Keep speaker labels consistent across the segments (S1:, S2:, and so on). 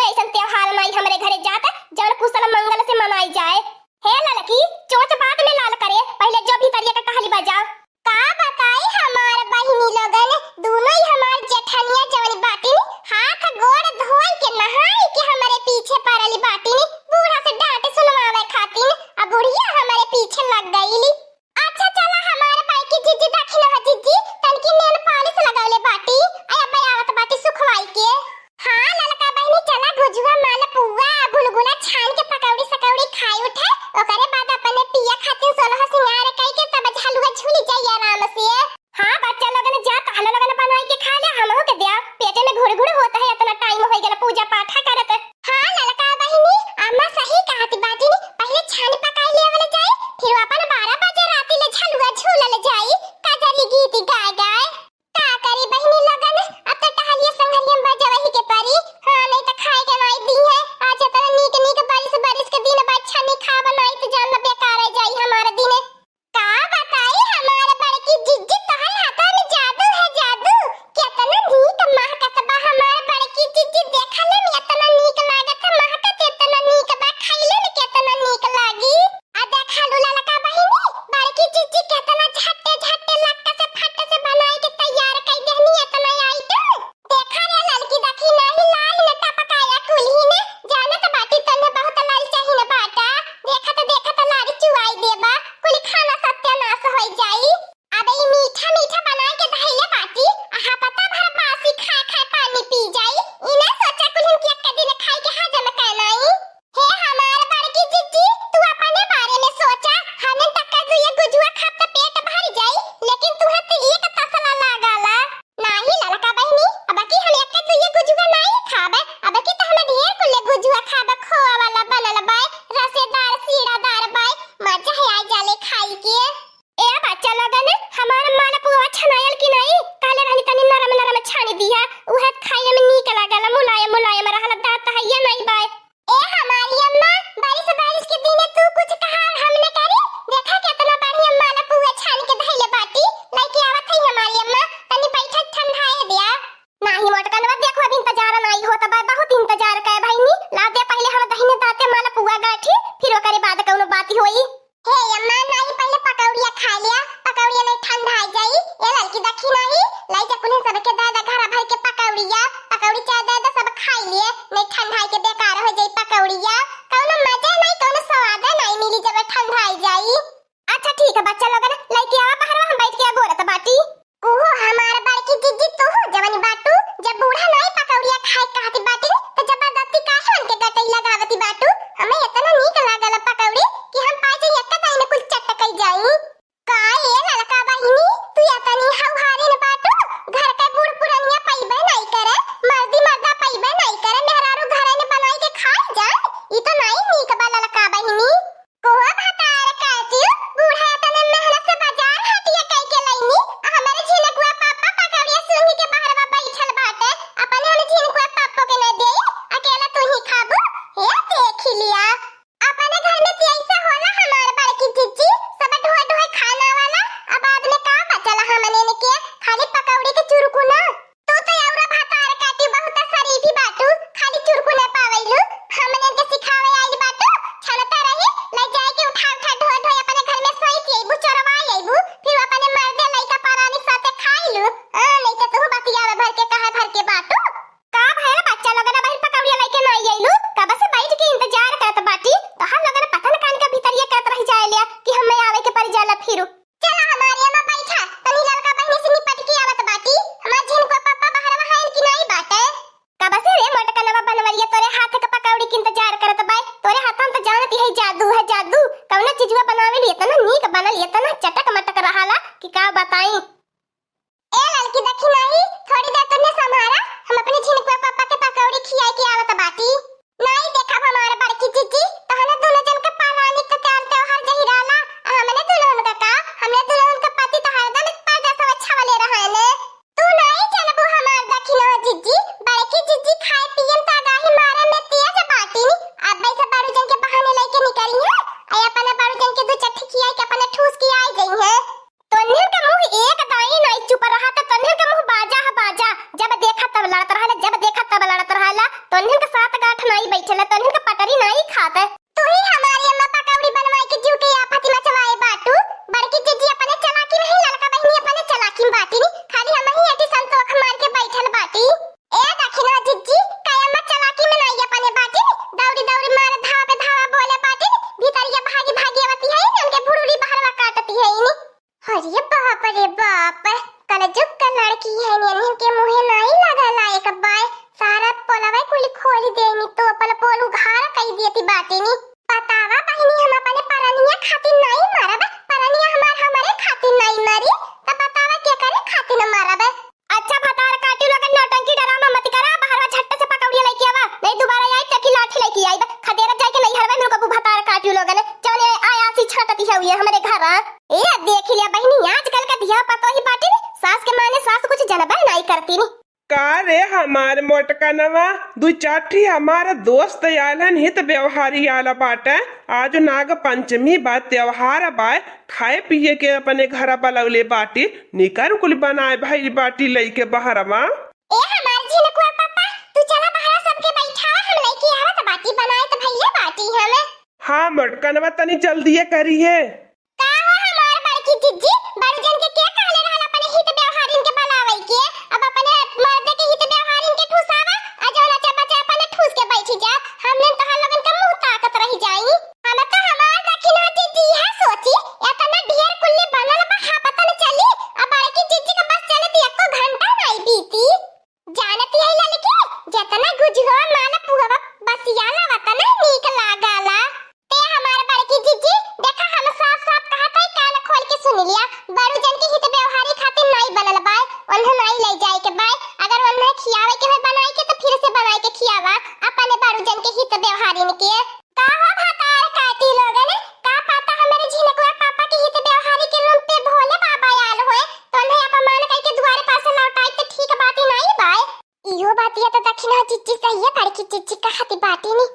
S1: कौनो ऐसा त्योहार नहीं हमरे घरे जाता जौन कुशल मंगल से मनाई जाए। हे ललकी चोच बात में लाल करे, पहले जो भीतरिया का कहानी बजाओ। का बताई हमार बहिनी लोगन दोनों ही हमार जेठनिया जवन बाटिनी हाथ गोड़ धोई के नहाई के हमारे पीछे पड़ली बाटिनी बूढ़ा से डांट सुनवावे खातिर। अब बुढ़िया हमारे पीछे लग गईली। अच्छा चला हमारे भाई की जीजी दाखिल हो जीजी तनकी नेल पॉलिश लगावले बाटी आया बयावत बाटी सुखवाई के। हां ललका बहिनी चला गुजुआ माल पुआ गुलगुला छान के पकौड़ी सकौड़ी खाई उठे ओकरे बाद अपने पिया खातिर सोलह सिंगार कई के तब झलुआ झूली जाई आराम से। हां बच्चा लोगन जा तहला लोगन बनाई के खा ले हमहु के दिया पेटे में घुड़ घुड़ होता है इतना टाइम हो गेला पूजा पाठ करत। हां ललका बहिनी अम्मा सही कहती बाटी पहले छान पकाई लेवल जाए फिर अपन 12 बजे राती ले झलुआ झूलल जाई कजरी गीत गाय गाय का करी बहिनी लगन अब त टहलिए संगलियम बजवही के परी। हां नहीं त खाए के नहीं दी है आज त नीक नीक बारिश के दिन बाद छनी खा बनाई त जान बेकार जाई हमारे दिन। का बताई हमारे बड़की जिज्जी तोहर हाथ में जादू है जादू केतना नीक महकत बा हमारे बड़की जिज्जी देखले में इतना नीक लागत महकत इतना नीक बा खाइले में केतना नीक लागी। आ देखा लुला लका बहिनी बड़की जिज्जी केतना झट्टे झट्टे लट्टा से फट्टे से बनाई के तैयार कर देहनी इतना आइटम। देखा रे लड़की देखी नहीं लाल ने टपकाया कुली ने जानत बाटी तने बहुत लाल चाही ने बाटा देखत लारी चुवाई देबा कुली खाना सत्यानाश हो जाई। अबे ई मीठा मीठा बना के धइले बाटी आहा पता भर बासी खा खा पानी पी जाई इने सोचा कुली के एक दिन खाई के हजम करनाई। हे हमार बड़की जिज्जी तू अपने बारे में सोचा हमें तक तू ये गुजुआ खा त पेट भर जाई लेकिन तू हत एक तसला लगाला नाही ललका बहिनी अब की हम एक तू ये गुजुआ नहीं खाबे अब की त हम ढेर कुले गुजुआ खाबे खोआ वाला बनल बाय रसेदार सीड़ादार बाय मजा है आ जाले खाई के। ए बच्चा लोगन हमार माल पुआ छनायल की नहीं काले रहनी तनी नरम नरम छानी दिया उहे खाइले में नीक लागल मुलायम मुलायम रहल दांत है ये नहीं बाय। ए हमारी अम्मा बारिश के दिन तू कुछ कहा हमने करी देखा कितना बढ़िया माल पुआ छान के धइले बाटी लेके आवत है हमारी अम्मा तनी बैठा ठंडाए दिया। नाही मोटकनवा देखो अब इंतजार नहीं होता बा बहुत इंतजार करे भाईनी ला दे पहले हम दहिने दाते माल पुआ गाठी फिर ओकरे बाद कौनो बात होई। हे अम्मा नहीं पहले पकौड़िया खा लिया पकौड़िया नहीं ठंडा आ जाई ए लड़की देखी नहीं लाई जा कुने सबके दादा घर भर के पकौड़ी चाय दादा सब खाई लिए नहीं ठंडा के बेकार हो जाई पकौड़िया कौनो मजा नहीं कौनो स्वाद नहीं मिली जब ठंडा आ जाई। अच्छा ठीक है बच्चा लोगन लेके आवा बाहर हम बैठ के गोरत बाटी। ओहो हमार बड़की जिज्जी तो हो जवानी बाटू जब बूढ़ा नहीं पकौड़िया खाए कहती बाटी तो जबरदस्ती काहे उनके गटई लगावती बाटू हमें इतना नीक लागल पकौड़ी कि हम पाजे एक टाइम में कुछ चटकई जाई। का ये ललका बहिनी तू इतनी हौहारी न बाटू घर के बूढ़ पुरनिया पइबे नहीं करे मर्दा पइबे नहीं करे मेहरारू घरे ने बनाई के खाई जाए ई तो नहीं नीक बा ललका बहिनी। कोह भतार कहती बूढ़ा इतने मेहनत से बाजार हटिया कई के लईनी हमारे झिनकुआ पापा पकौड़िया सूंघी के बाहर में बैठल बाटे अपने उन झिनकुआ पापा के न देई अकेला तू ही खाबू हे देख लिया अपने घर में ऐसा होला हमार बड़की जिज्जी सब ढोए ढोए खाना वाला अब बाद में का बचल हमने ने के खाली पकौड़ी के चुरकू ना तू तो औरा भातार काटी बहुत शरीफी बाटू खाली चुरकू ना पावैलू हमने के सिखावे आई बाटू छनता रही ले जाए के उठा उठा ढोए ढोए अपने घर में सोई के बुचरवा आईबू फिर अपने मर्दे लइका परानी साथे खाइलू नहीं तो तू बतियावे भर के कहा भर के बाटू का भैया बच्चा लोगन बाहर पकौड़िया लेके नहीं आइलू कब से बैठ के इंतजार करत बाटी तो हम लोगन पता न कान का भीतर ये करत रह जाएलिया कि हम आवे के पर जाला फिरू। चला हमारी अम्मा बैठा तनी लड़का बहिनी से निपट के आवत बाटी हमार झिनको पापा बाहर वहां की नहीं बाटे कब से रे मोटकनवा बनवरिया तोरे हाथ के पकौड़ी के इंतजार करत बाय तोरे हाथ में तो जानती है जादू कौन चीजवा बनावे लिए इतना नीक बनल इतना चटक मटक रहाला कि का बताई। ए लड़की देखी नहीं थोड़ी देर तने संभारा हम अपने झिनको पापा के पकौड़ी खियाई के आवत बाटी नहीं देखा हमारे बड़की जिज्जी तो हने दोनों जन के पालानी के त्योहार जही रहला हमने दुल्हन का हमने दुल्हन का पति तो हरदम पाजा सब अच्छा वाले रहले तू नहीं जानबू हमार देखी न जिज्जी बड़की जिज्जी खाए पियन ता गाही मारे में तेज बाटी अब वैसे बारू जन के बहाने लेके निकली है आई अपने बारू जन के दो चट्टी खियाई के अपने ठूस की आई गई है तोन्ने का मुंह एक दाई नहीं चुप रहा तो तोन्ने का मुंह बाजा जब देखा तब लड़त रहला तोन्ने कुल खोल देनी तो अपन पोल उघार कही देती बाटी नी। बतावा बहिनी हम अपने परनिया खातिर नहीं मारब, परनिया हमारे खातिर नहीं मरी, तब बतावा क्या करे खातिर न मारब। अच्छा भतार काटी लगन नौटंकी डरामा मत करा, बाहरवा झट्ट से पकौड़िया लेके आवा, नहीं दोबारा आई तकी लाठी लेके आई खदेरा जाके नहीं हरवा मेरे को भतार काटी लगन चले आया सी छटती है हुई हमारे घर। ए देख लिया बहिनी आजकल का धिया पतो ही बाटी सास के माने सास कुछ जनबा नहीं करती नी।
S2: का रे हमार मोटकनवा दू चाठी हमारा दोस्त आलन हित व्यवहारी आला बाटे। आज नाग पंचमी बा त्योहार बा, खाए पिए के अपने घर बलौले बाटी निकर कुल बनाए भाई बाटी लइके बहरवा।
S1: ए हमार झिनकुआ पापा तू चला बाहर सबके बैठा हम लेके आवत बाटी बनाए त भैया बाटी हमें।
S2: हाँ मोटकनवा तनी जल्दी करी है।
S1: का हो हमार बड़की जिज्जी बड़ जन के क्या कहले रहल अपने हित व्यवहारिन के बलावई के, अब अपने मर्द के हित व्यवहारिन के ठुसावा आ जौना चा बच्चा अपने ठूस के बैठी जा, हमने तहां लोगन के मुंह ताकत रही जाई। हम त हमार दखिना जिज्जी है सोची एतना ढेर कुल्ली बनल बा हा पता न चली, अब बड़की जिज्जी के बस चले ती एको घंटा नहीं बीती। जानती है लड़की जतना गुजहो माला पुहवा बसियाला वतना नीक लागला। ते हमार बड़की जिज्जी देखा हम साफ साफ कहत है कान खोल के सुन लिया, बड़ू जन के हित व्यवहारी खातिर नहीं बनल बा, उन्हें नहीं ले जाए के बा, अगर उन्हें खियावे के है बनाई के तो फिर से बनाई के खियावा अपने बड़ू जन के हित व्यवहारिन के। का हो भतार काटी लोगन का पता हमारे झिनकुआ पापा के हित व्यवहारी के रूम पे भोले बाबा आल होए तो उन्हें अपमान कह के द्वारे पास लौटाई तो ठीक बात नहीं बा। इहो बातिया तो दक्षिणा चिच्ची सही है, बड़की चिच्ची कहती बाटी नी।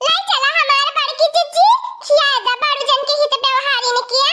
S1: लाई चला हमारे बड़की चिच्ची खिया दा बड़ू जन के हित व्यवहारी ने किया